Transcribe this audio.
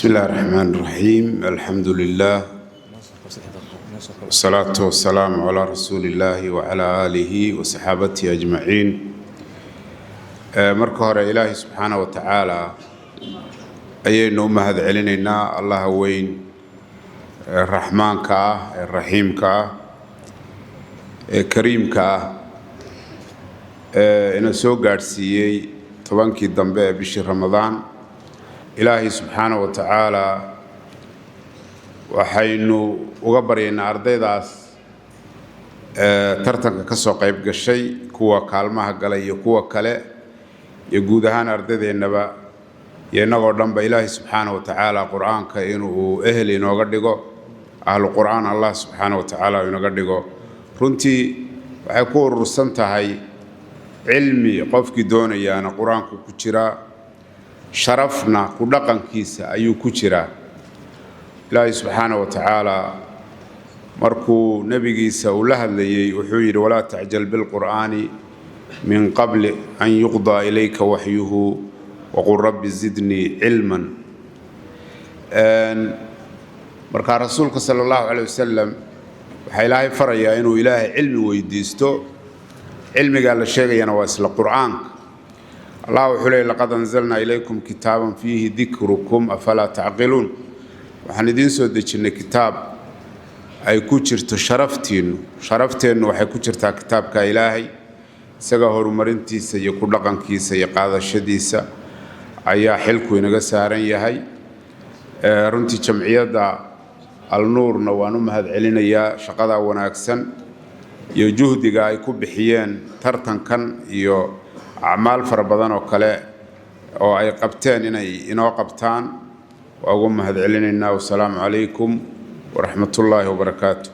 بسم الله الرحمن الرحيم. الحمد لله والصلاة والسلام على رسول الله وعلى آله وصحابته أجمعين. marka hore Ilaahay subhanahu wa ta'ala ayaynu mahad celinayna Allah weyn Rahmaanka ah Rahiimka ah Kariimka ah ina soo gaarsiiyay tobankii dambe ee bishii Ramadaan. Ilaahay subhanahu wa ta'ala waxaynu uga baryaynaa ardaydaas tartanka ka soo qayb gashay kuwa kaalmaha galay iyo kuwa kale iyo guud ahaan ardaydeenaba inagoo dhanba Ilaahay subhanahu wa ta'ala quraanka inuu ehel inooga dhigo ahlu quraan Allah subhanahu wa ta'ala inooga dhigo. Runtii waxay ku urursan tahay cilmi qofkii doonayana quraanku ku jira sharafna ku dhaqankiisa ayuu ku jira. Ilaahay subhanahu wa ta'ala markuu nabigiisa uu la hadlayay wuxuu yiri wala ta'jal bil qur'ani min qabl an yuqda ilayka wahyuhu wa qul rabbi zidni ilman. marka rasuulka sallallahu alayhi wasallam waxa Ilaahay farayaa inuu Ilaahay cilmi weydiisto. cilmiga la sheegayana waa isla qur'aanka. الله وحلي لقد أنزلنا إليكم كتابا فيه ذكركم أفلا تعقلون. وحندين سودتشن كتاب أي كوشرت شرفتين وحي كوشرت كتاب كإلهي سجهر مرنتي سيكون لقن كي سيقاذ الشديسة أيا حلكو ينقسارن يهي رنتي جمعية دا النور نوانم هذا علينا يا شقدا وناكسن يجهد جاي كوبحيان ترتن كان يو أعمال فربضان وكلاء أو أي قبتان إنه قبتان وأقوم هذا علينا والسلام عليكم ورحمة الله وبركاته.